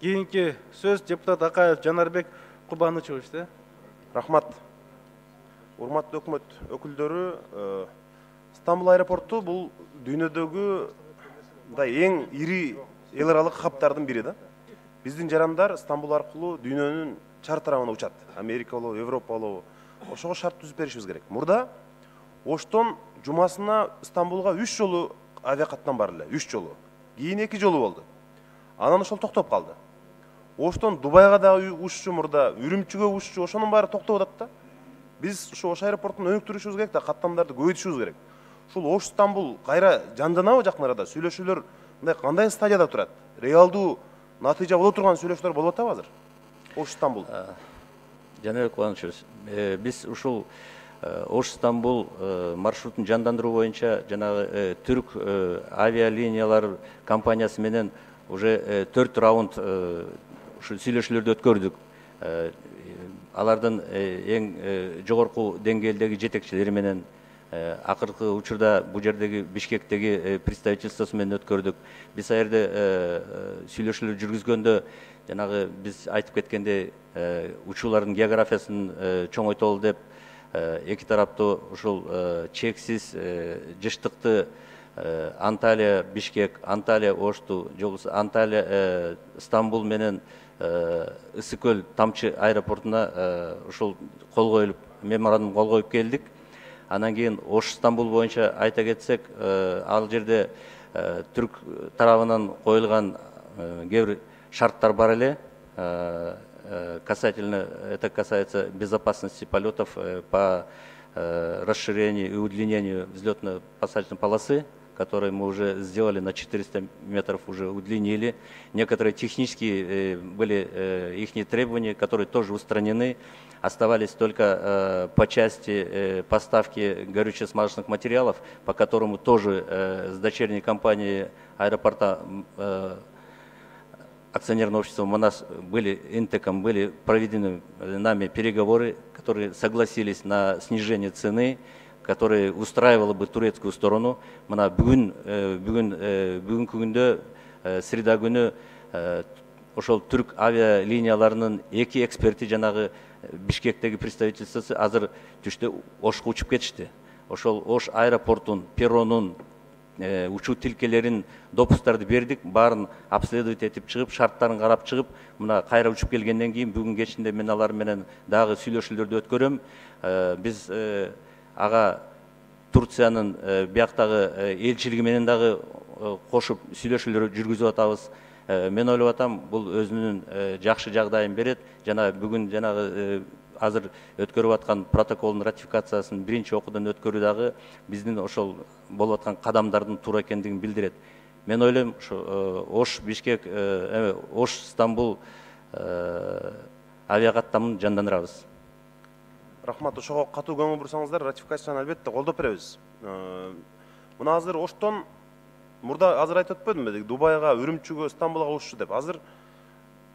Кийинки сөз депутат Акаев Жанарбек Кубанычевич. Рахмат. Урматтуу өкмөт өкүлдөрү, Стамбул аэропорту бул дүйнөдөгү эң ири эл аралык хабтардын бири да. Биздин жарандар Стамбул аркылуу дүйнөнүн чар тарабына учат. Америка болобу, Европа болобу. Ошого шарт түзүп беришибиз керек. Мурда Оштон жумасына Стамбулга 3 жолу авиакаттам бар эле, 3 жолу. Кийин 2 жолу болду. Анан ошол токтоп калды. Оштон Дубайга дагы уччу мурда, Үрүмчүгө уччу, ошонун баары токтоп атат да. Биз ош аэропортун өнүктүрүшүбүз керек да, каттамдарды көбөйтүшүбүз керек. Ушул Ош Стамбул кайра жанданабы жакын арада? Сүйлөшүүлөр кандай стадияда турат? Реалдуу натыйжа боло турган сүйлөшүүлөр болуп атабы азыр? Ош Стамбул. Жанарбек Кубанычевич, биз ушул Ош Стамбул маршрутун жандандыруу боюнча жанагы түрк авиалиниялар компаниясы менен уже 4 раунд ушу сүйлөшүүлөрдү өткөрдүк. Алардын эң жогорку деңгээлдеги жетекчилери менен акыркы учурда бул жердеги Бишкектеги представительствосу менен өткөрдүк. Биз ал жерде сүйлөшүүлөр жүргүзгөндө жанагы биз айтып кеткендей учуулардын географиясын чоңойтолу деп эки тараптуу ушул чексиз жыштыкты Анталия Бишкек, Анталия Ошту, жолусу Анталия Стамбул менен Ысык көл Тамчы аэропортуна ушул кол коюлуп, меморандум кол коюп келдик. Анан кийин Ош Стамбул боюнча айта кетсек, ал жерде түрк тарабынан коюлган кээ бир шарттар бар эле. Касательно, это касается безопасности полетов по расширению и удлинению взлетно-посадочной полосы, которые мы уже сделали на 400 метров, уже удлинили. Некоторые технические были их требования, которые тоже устранены. Оставались только по части поставки горюче-смазочных материалов, по которому тоже с дочерней компанией аэропорта акционерного общества МОНАС были Интеком, были проведены нами переговоры, которые согласились на снижение цены, которые устраивало бы турецкую сторону. Мына бүгүнкү күндө среда күнү ошол түрк авиалинияларынын эки эксперти жанагы Бишкектеги представительствосы азыр түштө Ошко учуп кетишти. Ошол Ош аэропортун, перронун, учуу тилкелерин, допустарды бердик, баарын обследовать этип чыгып, шарттарын карап чыгып, мына кайра учуп келгенден кийин бүгүн кечинде мен алар менен дагы сүйлөшүүлөрдү өткөрөм. Биз ага Турциянын бияктагы элчилиги менен дагы кошуп сүйлөшүүлөр жүргүзүп атабыз. Мен ойлоп атам, бул өзүнүн жакшы жагдайын берет. Жана бүгүн жанагы азыр өткөрүп аткан протоколдун ратификациясын биринчи окуудан өткөрүү дагы биздин ошол болуп аткан кадамдардын туура экендигин билдирет. Мен ойлойм, Ош Бишкек, Ош Стамбул авиакаттамын жандандырабыз. Рахмат, ошого катуу көңүл бурсаңыздар, ратификацияны албетте колдоп беребиз. Мына азыр Оштон мурда азыр айтып өтпөдүмбү, Дубайга, Үрүмчүгө, Стамбулга уччу деп. Азыр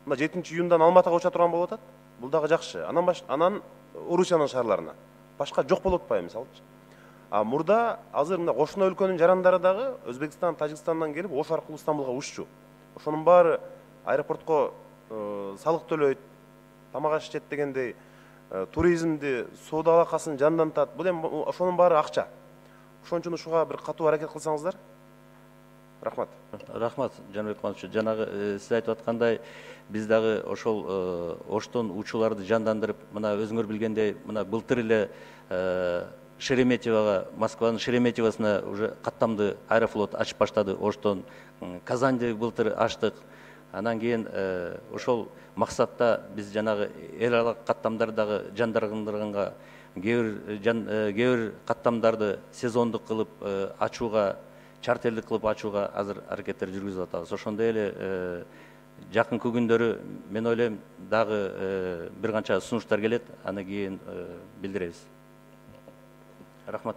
мына 7-июндан Алматыга уча турган болуп атат. Бул дагы жакшы. Анан Орусиянын шаарларына. Башка жок болуп атпайбы мисалчы. Мурда азыр мына кошуна өлкөнүн жарандары дагы Өзбекстан, Тажикстандан келип Ош аркылуу Стамбулга уччу. Ошонун баары аэропортко салык төлөйт, тамак аш жет дегендей, туризмди, соода алакасын жандантат. Бул эми ошонун баары акча. Ошон үчүн ушуга бир катуу аракет кылсаңыздар. Рахмат. Рахмат, Жанарбек Кубанычевич. Жанагы сиз айтып аткандай, биз дагы ошол Оштон учууларды жандандырып, мына өзүңөр билгендей, мына былтыр эле Шереметьевага, Москванын Шереметьевасына уже каттамды аэрофлот ачып баштады. Оштон Казанды былтыр ачтык. Анан кийин ошол максатта биз жанагы эл аралык каттамдарды дагы жандандырганга, кээ бир каттамдарды сезондук кылып ачууга, чартерлик кылып ачууга азыр аракеттер жүргүзүп атабыз. Ошондой эле жакынкы күндөрү мен ойлойм дагы бир канча сунуштар келет, анан кийин билдиребиз. Рахмат.